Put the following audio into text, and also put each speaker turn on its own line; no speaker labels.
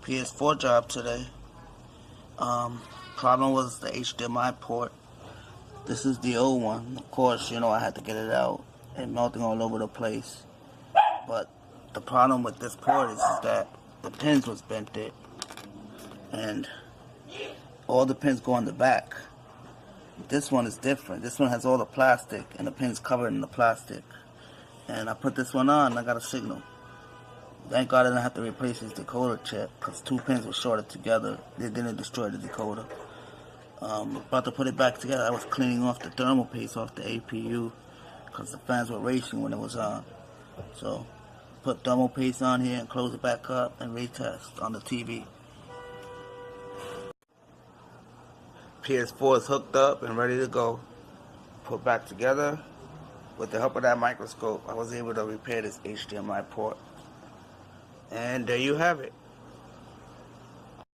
PS4 job today. Problem was the HDMI port. This is the old one. Of course, I had to get it out and melting all over the place. But the problem with this port is that the pins was bent it, and all the pins go on the back. This one is different. This one has all the plastic, and the pins covered in the plastic. And I put this one on, and I got a signal. Thank God I didn't have to replace this decoder chip, because 2 pins were shorted together. They didn't destroy the decoder. About to put it back together, I was cleaning off the thermal paste off the APU, because the fans were racing when it was on. So, put thermal paste on here and close it back up and retest on the TV. PS4 is hooked up and ready to go. Put back together. With the help of that microscope, I was able to repair this HDMI port. And there you have it.